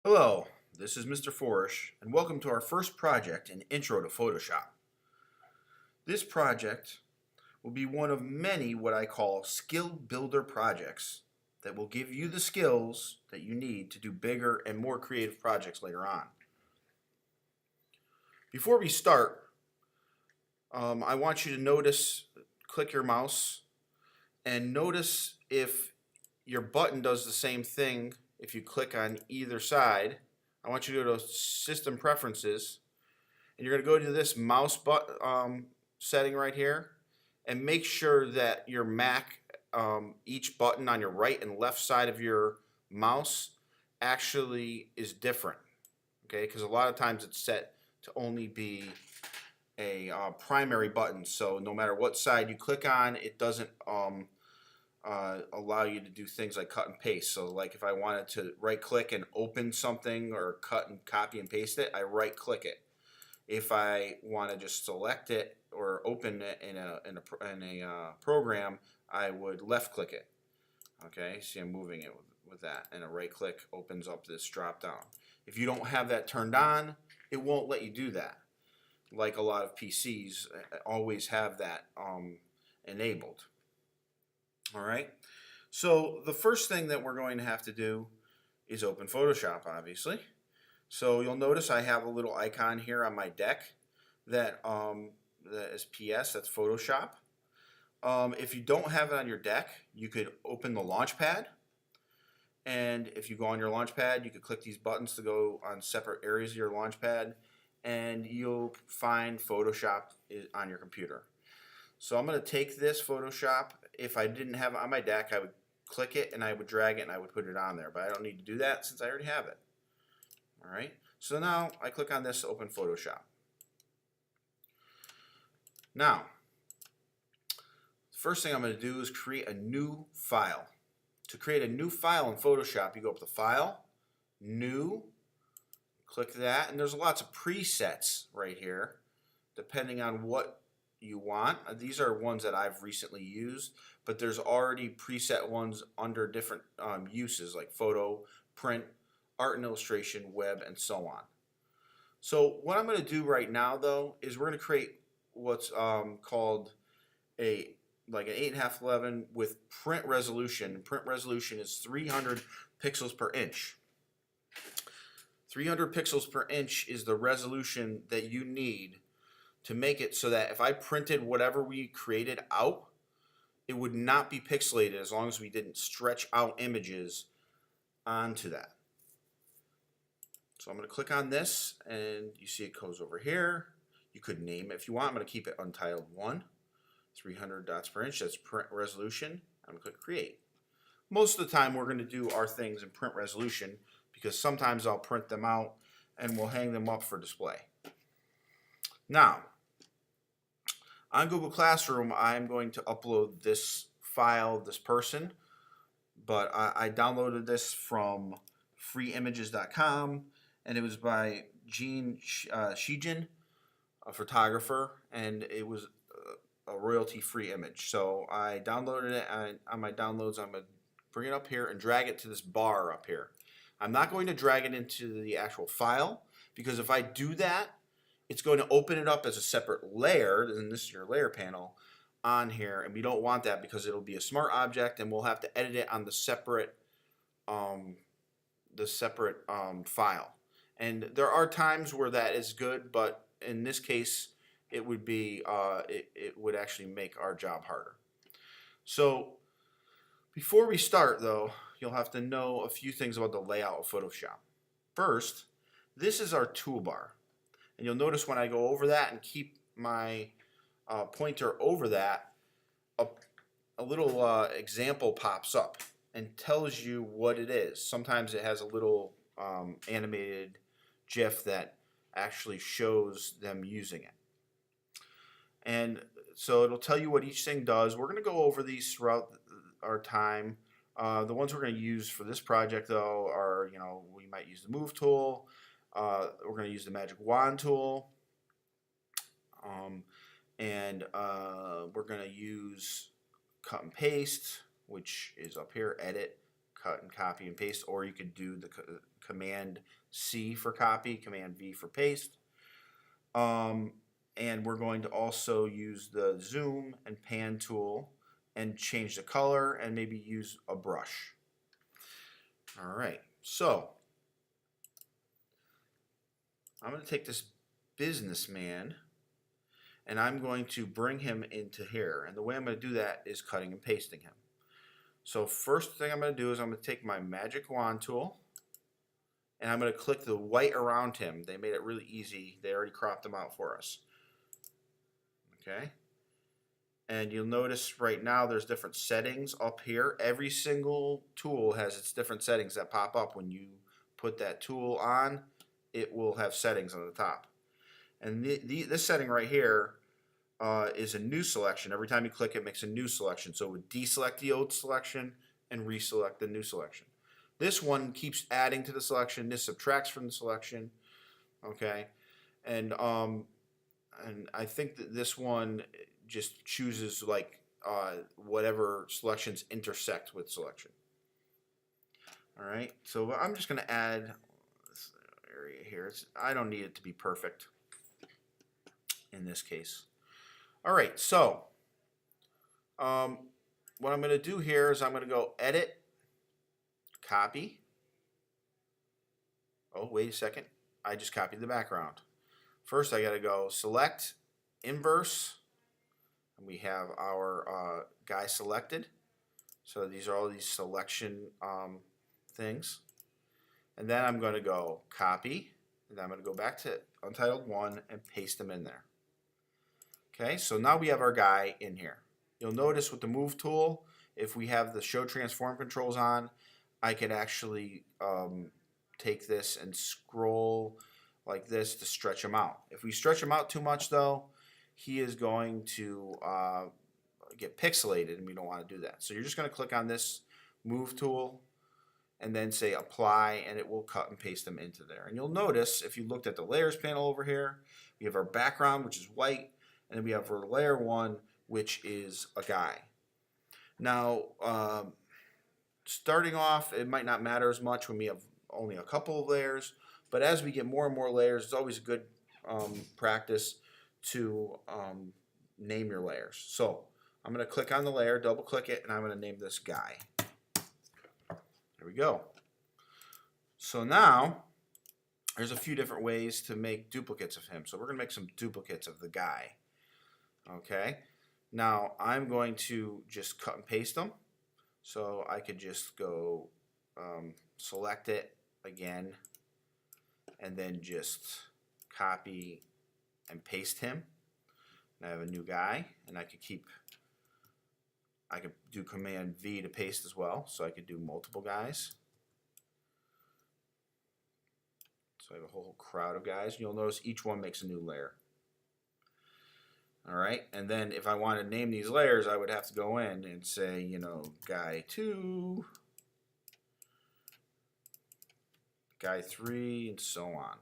Hello, this is Mr. Forish, and welcome to our first project in Intro to Photoshop. This project will be one of many what I call skill builder projects that will give you the skills that you need to do bigger and more creative projects later on. Before we start, I want you to click your mouse, and notice if your button does the same thing if you click on either side. I want you to go to System Preferences, and you're going to go to this mouse setting right here, and make sure that your Mac, each button on your right and left side of your mouse actually is different. Okay, because a lot of times it's set to only be a primary button, so no matter what side you click on, it doesn't allow you to do things like cut and paste. So like if I wanted to right click and open something or cut and copy and paste it, I right click it. If I want to just select it or open it in a program, I would left click it. Okay, see I'm moving it with that, and a right click opens up this drop down. If you don't have that turned on, it won't let you do that. Like a lot of PCs always have that enabled. Alright, so the first thing that we're going to have to do is open Photoshop, obviously. So you'll notice I have a little icon here on my deck that is PS, that's Photoshop. If you don't have it on your deck, you could open the Launchpad, and if you go on your Launchpad, you could click these buttons to go on separate areas of your Launchpad, and you'll find Photoshop on your computer. So I'm going to take this Photoshop. If I didn't have it on my deck, I would click it and I would drag it and I would put it on there, but I don't need to do that since I already have it. Alright, so now I click on this to open Photoshop. Now, the first thing I'm going to do is create a new file. To create a new file in Photoshop, you go up to File, New, click that, and there's lots of presets right here depending on what you want. These are ones that I've recently used, but there's already preset ones under different uses like photo, print, art and illustration, web, and so on. So what I'm going to do right now though is we're going to create what's called an 8.5:11 with print resolution. Print resolution is 300 pixels per inch. 300 pixels per inch is the resolution that you need to make it so that if I printed whatever we created out, it would not be pixelated as long as we didn't stretch out images onto that. So I'm going to click on this, and you see it goes over here. You could name it if you want. I'm going to keep it Untitled 1. 300 dots per inch, that's print resolution. I'm going to click Create. Most of the time we're going to do our things in print resolution because sometimes I'll print them out and we'll hang them up for display. Now, on Google Classroom, I'm going to upload this file, this person, but I downloaded this from freeimages.com, and it was by Jean Scheijen, a photographer, and it was a royalty-free image. So I downloaded it, and on my downloads, I'm going to bring it up here and drag it to this bar up here. I'm not going to drag it into the actual file, because if I do that, it's going to open it up as a separate layer, and this is your layer panel on here, and we don't want that because it'll be a smart object, and we'll have to edit it on the separate file. And there are times where that is good, but in this case, it would be it would actually make our job harder. So before we start, though, you'll have to know a few things about the layout of Photoshop. First, this is our toolbar. And you'll notice when I go over that and keep my pointer over that, a little example pops up and tells you what it is. Sometimes it has a little animated GIF that actually shows them using it. And so it'll tell you what each thing does. We're going to go over these throughout our time. The ones we're going to use for this project, though, are, we might use the Move tool. We're going to use the Magic Wand tool, and we're going to use Cut and Paste, which is up here, Edit, cut and copy and paste, or you could do the Command C for copy, Command V for paste. And we're going to also use the zoom and pan tool and change the color and maybe use a brush. All right, so I'm going to take this businessman and I'm going to bring him into here. And the way I'm going to do that is cutting and pasting him. So first thing I'm going to do is I'm going to take my magic wand tool and I'm going to click the white around him. They made it really easy. They already cropped him out for us. Okay. And you'll notice right now there's different settings up here. Every single tool has its different settings that pop up. When you put that tool on, it will have settings on the top. And this setting right here is a new selection. Every time you click, it makes a new selection. So it would deselect the old selection and reselect the new selection. This one keeps adding to the selection. This subtracts from the selection. Okay, and I think that this one just chooses like whatever selections intersect with selection. All right, so I'm just going to add this area here. I don't need it to be perfect in this case. All right, so what I'm going to do here is I'm going to go edit, copy. Oh, wait a second. I just copied the background. First, I got to go select, inverse, and we have our guy selected. So these are all these selection things. And then I'm going to go copy, and then I'm going to go back to Untitled 1 and paste them in there. Okay, so now we have our guy in here. You'll notice with the move tool, if we have the show transform controls on, I can actually take this and scroll like this to stretch him out. If we stretch him out too much though, he is going to get pixelated and we don't want to do that. So you're just going to click on this move tool and then say apply and it will cut and paste them into there. And you'll notice if you looked at the layers panel over here, we have our background which is white, and then we have our layer 1 which is a guy. Now starting off, it might not matter as much when we have only a couple of layers, but as we get more and more layers, it's always a good practice to name your layers. So I'm going to click on the layer, double click it, and I'm going to name this guy. There we go. So now there's a few different ways to make duplicates of him. So we're going to make some duplicates of the guy. Okay. Now I'm going to just cut and paste them. So I could just go select it again and then just copy and paste him. And I have a new guy, and I could do Command V to paste as well, so I could do multiple guys. So I have a whole crowd of guys. You'll notice each one makes a new layer. All right, and then if I want to name these layers, I would have to go in and say, you know, guy 2, guy 3, and so on.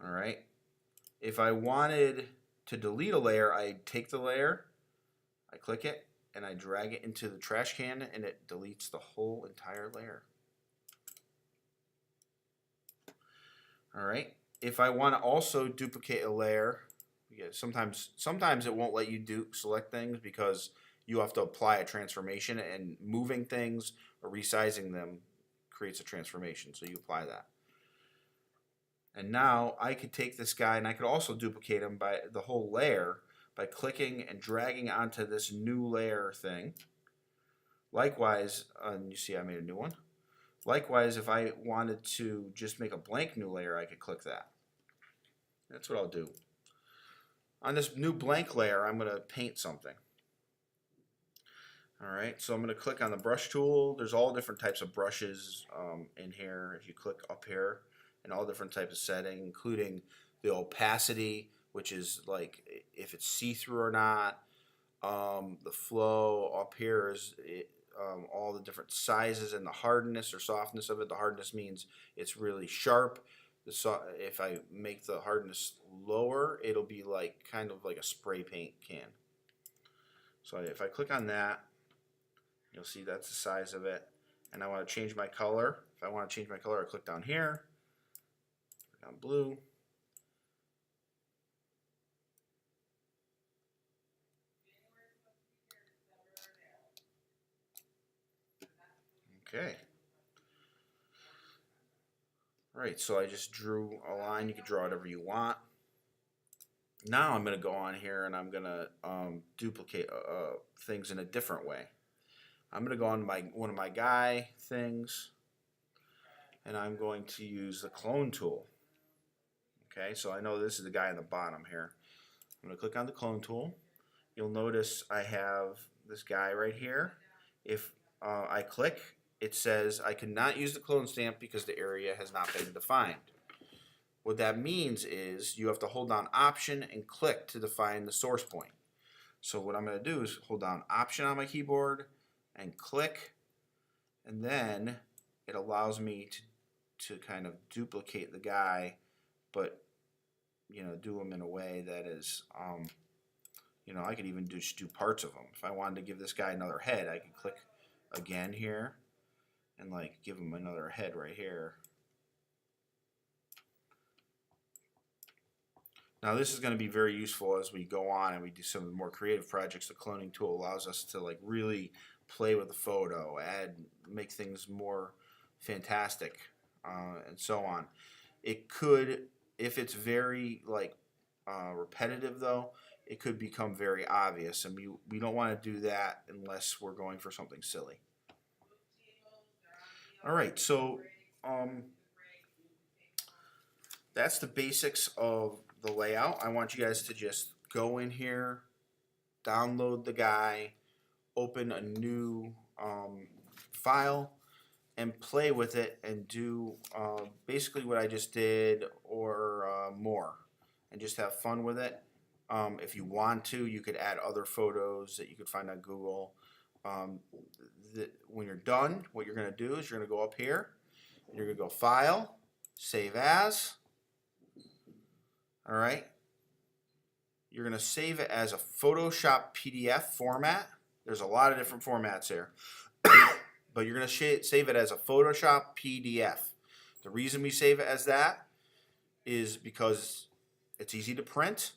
All right, if I wanted to delete a layer, I take the layer, I click it, and I drag it into the trash can, and it deletes the whole entire layer. All right. If I want to also duplicate a layer, sometimes it won't let you select things because you have to apply a transformation, and moving things or resizing them creates a transformation. So you apply that. And now I could take this guy and I could also duplicate him by the whole layer by clicking and dragging onto this new layer thing. Likewise, you see I made a new one. Likewise, if I wanted to just make a blank new layer, I could click that. That's what I'll do. On this new blank layer, I'm going to paint something. All right, so I'm going to click on the brush tool. There's all different types of brushes in here. If you click up here, and all different types of setting, including the opacity, which is like if it's see-through or not. The flow up here is all the different sizes and the hardness or softness of it. The hardness means it's really sharp. if I make the hardness lower, it'll be like kind of like a spray paint can. So if I click on that, you'll see that's the size of it. And I want to change my color. If I want to change my color, I click down here, click on blue. Okay. Right, so I just drew a line. You can draw whatever you want. Now I'm going to go on here and I'm going to duplicate things in a different way. I'm going to go on one of my guy things, and I'm going to use the clone tool. Okay, so I know this is the guy on the bottom here. I'm going to click on the clone tool. You'll notice I have this guy right here. If I click, it says I cannot use the clone stamp because the area has not been defined. What that means is you have to hold down Option and click to define the source point. So what I'm going to do is hold down Option on my keyboard and click, and then it allows me to kind of duplicate the guy, but do them in a way that is I could even just do parts of them. If I wanted to give this guy another head, I could click again here and like give him another head right here. Now this is going to be very useful as we go on and we do some more creative projects. The cloning tool allows us to like really play with the photo, make things more fantastic, and so on. It could, if it's very like repetitive though, it could become very obvious, and we don't want to do that unless we're going for something silly. Alright, so that's the basics of the layout. I want you guys to just go in here, download the guy, open a new file, and play with it and do basically what I just did or more, and just have fun with it. If you want to, you could add other photos that you could find on Google. When you're done, what you're going to do is you're going to go up here, and you're going to go File, Save As. All right. You're going to save it as a Photoshop PDF format. There's a lot of different formats here. But you're going to save it as a Photoshop PDF. The reason we save it as that is because it's easy to print,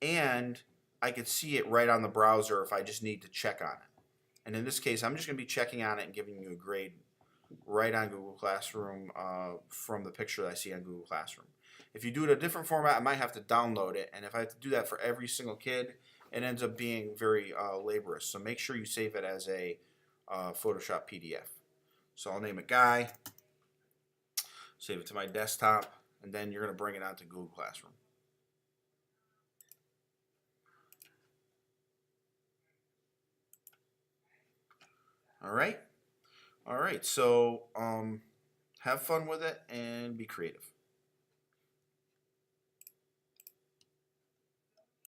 and I could see it right on the browser if I just need to check on it. And in this case, I'm just going to be checking on it and giving you a grade right on Google Classroom from the picture that I see on Google Classroom. If you do it in a different format, I might have to download it, and if I have to do that for every single kid, it ends up being very laborious. So make sure you save it as a Photoshop PDF. So I'll name it Guy, save it to my desktop, and then you're going to bring it onto Google Classroom. All right. So have fun with it and be creative.